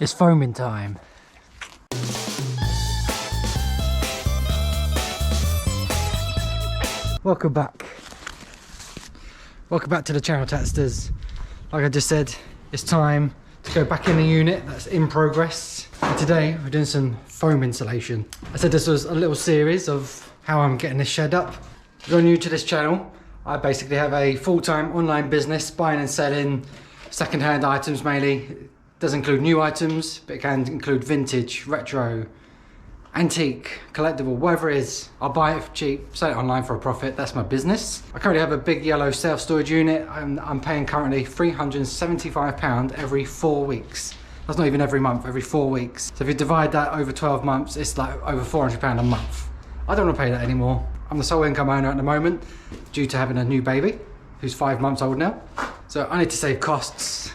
It's foaming time. Welcome back. Welcome back to the channel, Tatsters. Like I just said, it's time to go back in the unit that's in progress. And today we're doing some foam insulation. I said this was a little series of how I'm getting this shed up. If you're new to this channel, I basically have a full-time online business buying and selling second-hand items mainly. It does include new items, but it can include vintage, retro, antique, collectible, whatever it is. I'll buy it for cheap, sell it online for a profit. That's my business. I currently have a big yellow self-storage unit. I'm paying currently £375 every 4 weeks. That's not even every month, every 4 weeks. So if you divide that over 12 months, it's like over £400 a month. I don't want to pay that anymore. I'm the sole income owner at the moment due to having a new baby who's 5 months old now. So I need to save costs,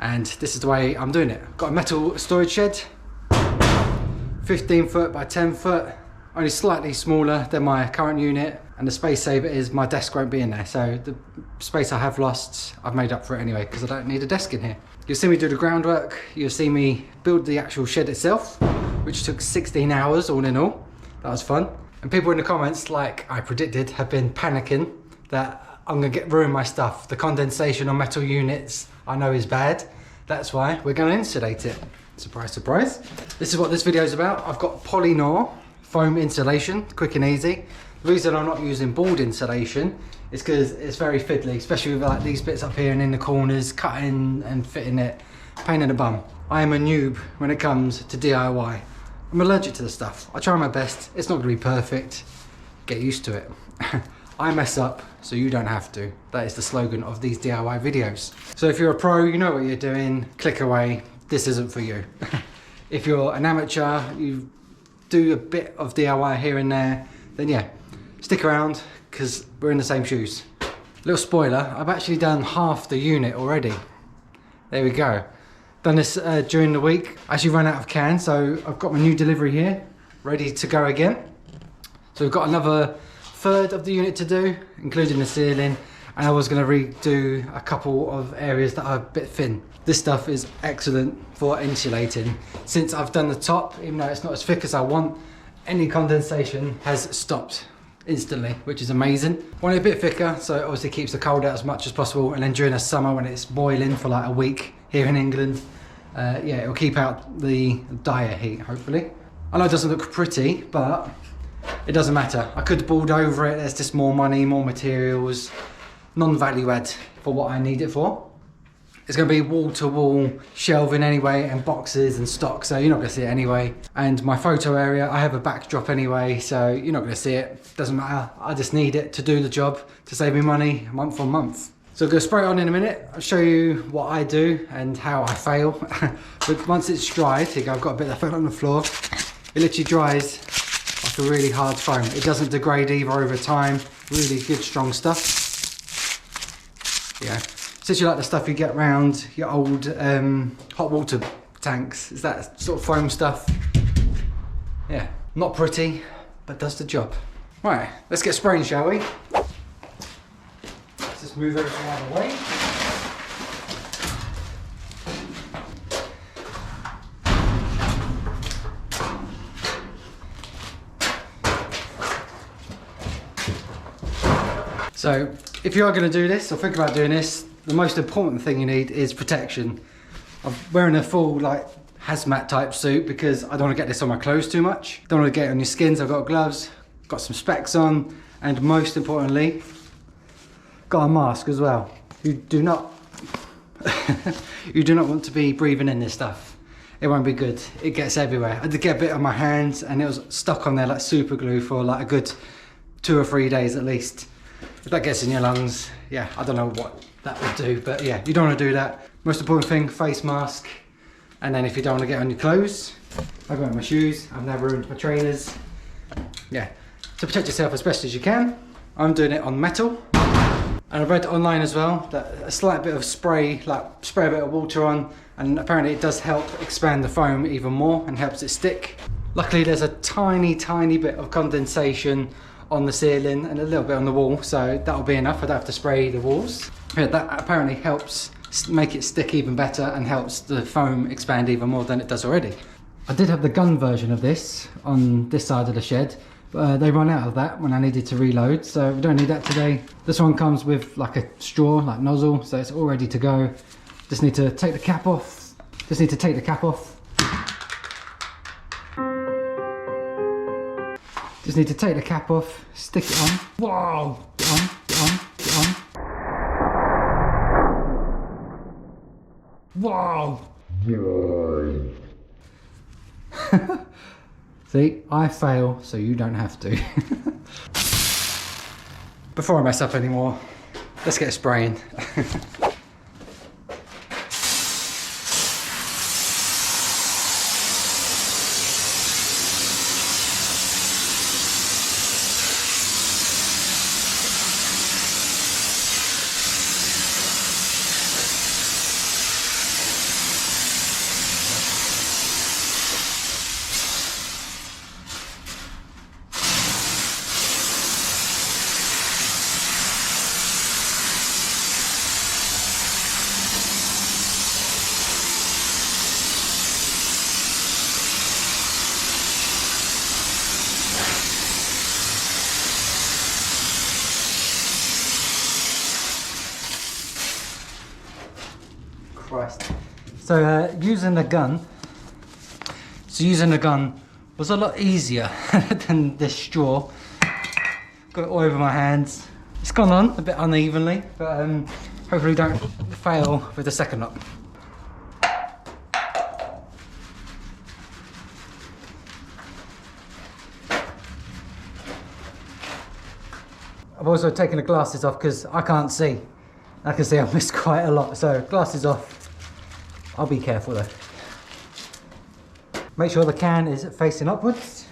and this is the way I'm doing it. Got a metal storage shed, 15 foot by 10 foot, only slightly smaller than my current unit, and the space saver is my desk won't be in there. So the space I have lost, I've made up for it anyway, because I don't need a desk in here. You'll see me do the groundwork, you'll see me build the actual shed itself, which took 16 hours all in all. That was fun. And people in the comments, like I predicted, have been panicking that I'm gonna ruin my stuff. The condensation on metal units I know is bad. That's why we're gonna insulate it. Surprise, surprise. This is what this video is about. I've got Polynor foam insulation, quick and easy. The reason I'm not using board insulation is because it's very fiddly, especially with like these bits up here and in the corners, cutting and fitting it, pain in the bum. I am a noob when it comes to DIY. I'm allergic to the stuff. I try my best. It's not gonna be perfect. Get used to it. I mess up, so you don't have to. That is the slogan of these DIY videos. So if you're a pro, you know what you're doing, click away. This isn't for you. If you're an amateur, you do a bit of DIY here and there, then yeah, stick around, because we're in the same shoes. Little spoiler, I've actually done half the unit already. There we go. Done this during the week. I actually ran out of cans, so I've got my new delivery here, ready to go again. So we've got another third of the unit to do, including the ceiling, and I was going to redo a couple of areas that are a bit thin. This stuff is excellent for insulating. Since I've done the top, even though it's not as thick as I want, any condensation has stopped instantly, which is amazing. Want it a bit thicker, so it obviously keeps the cold out as much as possible, and then during the summer when it's boiling for like a week here in England, yeah, it'll keep out the dire heat, hopefully. I know it doesn't look pretty, but it doesn't matter. I could board over it. There's just more money, more materials, non-value add for what I need it for. It's going to be wall-to-wall shelving anyway, and boxes and stock, so you're not going to see it anyway. And my photo area, I have a backdrop anyway, so you're not going to see it. Doesn't matter. I just need it to do the job, to save me money month on month. So I'm going to spray it on in a minute. I'll show you what I do and how I fail. But once it's dried, here you go, I've got a bit of foam on the floor. It literally dries like a really hard foam. It doesn't degrade either over time. Really good, strong stuff. Yeah. It's literally like the stuff you get around your old hot water tanks. It's that sort of foam stuff. Yeah, not pretty, but does the job. Right, let's get spraying, shall we? Let's just move everything out of the way. So, if you are going to do this, or think about doing this, the most important thing you need is protection. I'm wearing a full like hazmat type suit because I don't want to get this on my clothes too much. Don't want to get it on your skins. I've got gloves, got some specs on, and most importantly, got a mask as well. You do not you do not want to be breathing in this stuff. It won't be good. It gets everywhere. I did get a bit on my hands and it was stuck on there like super glue for like a good 2 or 3 days at least. If that gets in your lungs, yeah, I don't know what that would do, but yeah, you don't want to do that. Most important thing, face mask. And then if you don't want to get on your clothes, I've got my shoes, I've now ruined my trainers. Yeah, to protect yourself as best as you can. I'm doing it on metal. And I read online as well that a slight bit of spray, like spray a bit of water on, and apparently it does help expand the foam even more and helps it stick. Luckily there's a tiny bit of condensation on the ceiling and a little bit on the wall, so that'll be enough. I don't have to spray the walls. Yeah, that apparently helps make it stick even better and helps the foam expand even more than it does already. I did have the gun version of this on this side of the shed, but they run out of that when I needed to reload, so we don't need that today. This one comes with like a straw, like nozzle, so it's all ready to go. Just need to take the cap off. Just need to take the cap off. Just need to take the cap off, stick it on. Whoa! Get on, get on, get on. Whoa! See, I fail so you don't have to. Before I mess up anymore, let's get spraying. So using the gun was a lot easier than this straw. Got it all over my hands. It's gone on a bit unevenly, but hopefully don't fail with the second lot. I've also taken the glasses off because I can't see. I can see I've missed quite a lot, so glasses off. I'll be careful though. Make sure the can is facing upwards.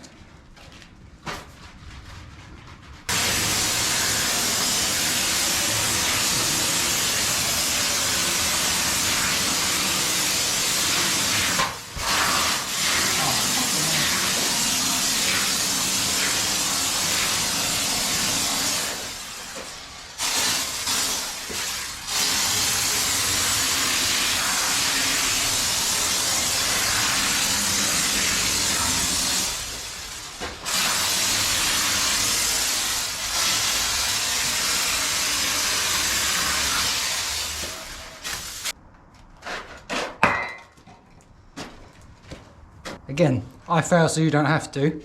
Again, I fail so you don't have to.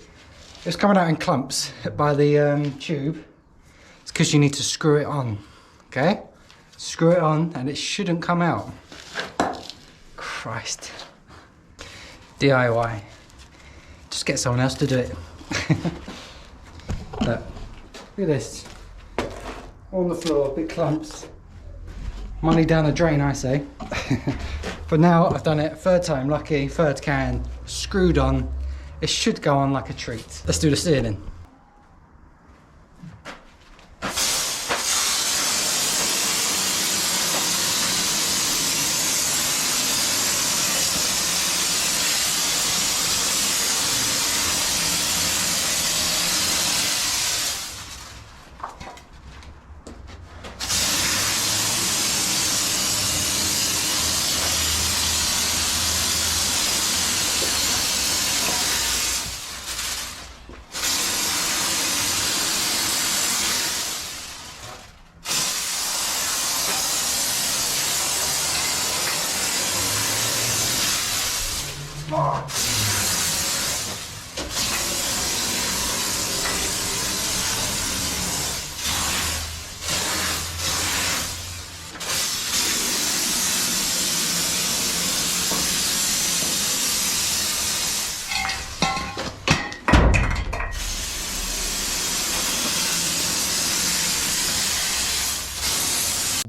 It's coming out in clumps by the tube. It's because you need to screw it on, okay? Screw it on and it shouldn't come out. Christ. DIY. Just get someone else to do it. Look at this. On the floor, big clumps. Money down the drain, I say. But now I've done it, third time, lucky, third can, screwed on. It should go on like a treat. Let's do the ceiling.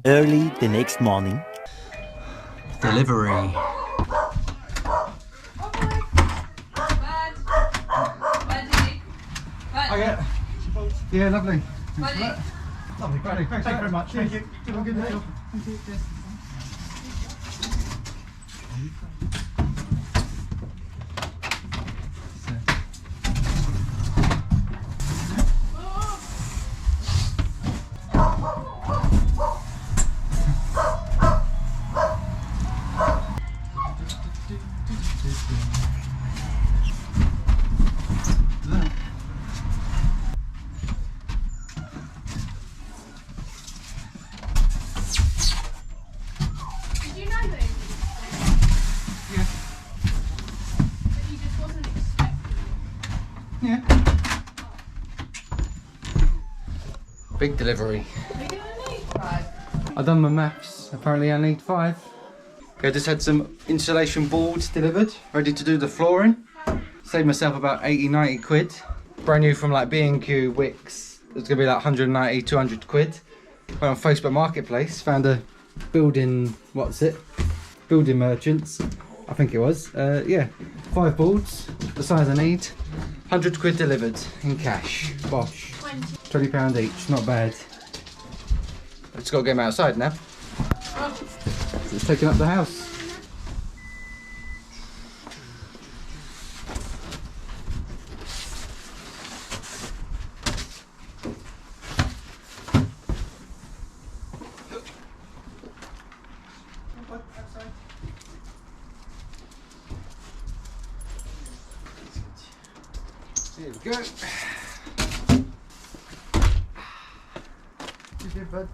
Early the next morning. Delivery. Yeah, lovely. Thanks for that. Lovely, buddy. Thanks very much. Thank you. Have a good day. Thank you. Cheers. Did you know that? Yeah. But you just wasn't expecting it. Yeah. Big delivery. Are you gonna need 5? I've done my maths. Apparently I need 5. Okay, I just had some insulation boards delivered, ready to do the flooring. Saved myself about 80-90 quid. Brand new from like B&Q, Wicks. It's gonna be like 190, 200 quid. Went on Facebook Marketplace, found a building, what's it? Building Merchants, I think it was. Yeah, 5 boards, the size I need. 100 quid delivered in cash. Bosh. £20 each, not bad. I've just got to get them outside now. So it's taking up the house. Here we go. You did, bud.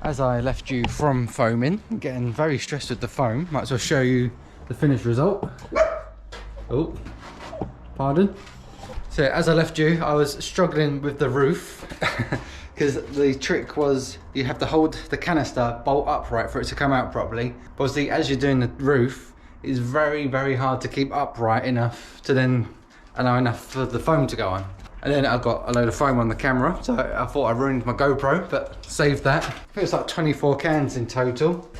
As I left you from foaming, getting very stressed with the foam, might as well show you the finished result. Oh, pardon. So as I left you, I was struggling with the roof because the trick was you have to hold the canister bolt upright for it to come out properly. But obviously, as you're doing the roof, it's very, very hard to keep upright enough to then allow enough for the foam to go on. And then I got a load of foam on the camera, so I thought I ruined my GoPro, but saved that. I think it's like 24 cans in total.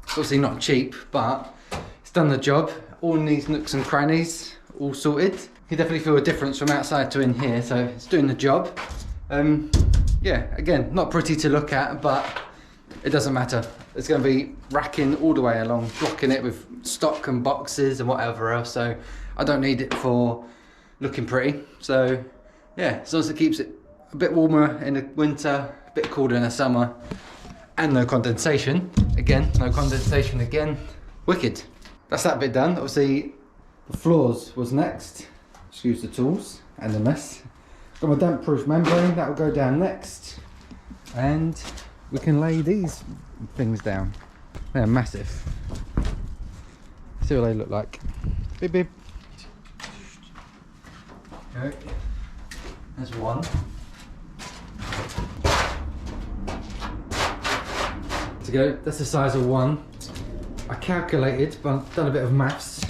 It's obviously not cheap, but it's done the job. All in these nooks and crannies, all sorted. You can definitely feel a difference from outside to in here, so it's doing the job. Yeah, again, not pretty to look at, but it doesn't matter. It's going to be racking all the way along, blocking it with stock and boxes and whatever else, so I don't need it for looking pretty. So yeah, as long as it keeps it a bit warmer in the winter, a bit cooler in the summer, and no condensation. Again, no condensation again. Wicked. That's that bit done. Obviously, the floors was next. Excuse the tools and the mess. Got my damp-proof membrane, that will go down next. And we can lay these things down. They're massive. See what they look like. Beep beep. Okay. There's one. To go, that's the size of one. I calculated, but I've done a bit of maths.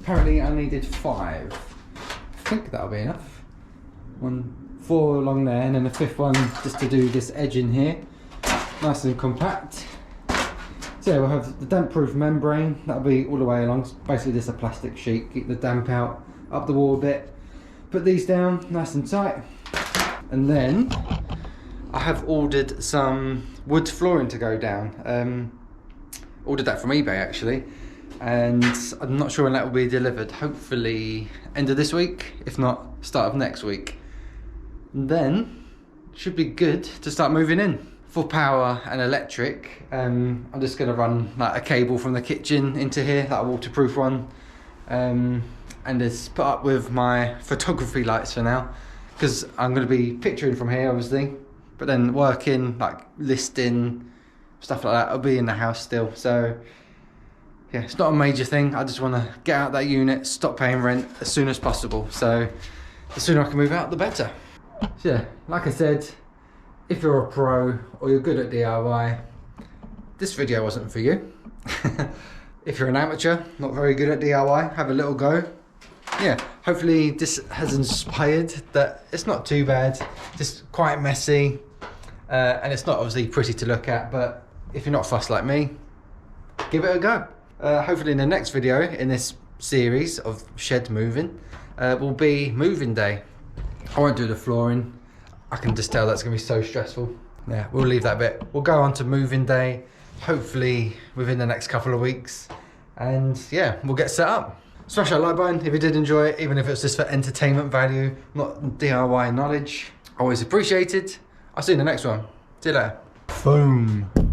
Apparently I needed 5. I think that'll be enough. 4 along there, and then the 5th one just to do this edge in here. Nice and compact. So yeah, we'll have the damp-proof membrane. That'll be all the way along. It's basically just a plastic sheet. Keep the damp out, up the wall a bit. Put these down, nice and tight. And then I have ordered some wood flooring to go down. Ordered that from eBay actually, and I'm not sure when that will be delivered. Hopefully end of this week, if not start of next week. And then should be good to start moving in. For power and electric, I'm just going to run like a cable from the kitchen into here, that waterproof one, and just put up with my photography lights for now, because I'm going to be picturing from here obviously, but then working, like listing, stuff like that, I'll be in the house still. So yeah, it's not a major thing. I just want to get out that unit, stop paying rent as soon as possible. So the sooner I can move out, the better. So yeah, like I said, if you're a pro or you're good at DIY, this video wasn't for you. If you're an amateur, not very good at DIY, have a little go. Yeah, hopefully this has inspired that it's not too bad, just quite messy, and it's not obviously pretty to look at, but if you're not fussed like me, give it a go. Hopefully in the next video in this series of shed moving will be moving day. I won't do the flooring. I can just tell that's going to be so stressful. Yeah, we'll leave that bit. We'll go on to moving day, hopefully within the next couple of weeks. And yeah, we'll get set up. Smash that like button if you did enjoy it, even if it's just for entertainment value, not DIY knowledge. Always appreciated. I'll see you in the next one. See you later. Boom.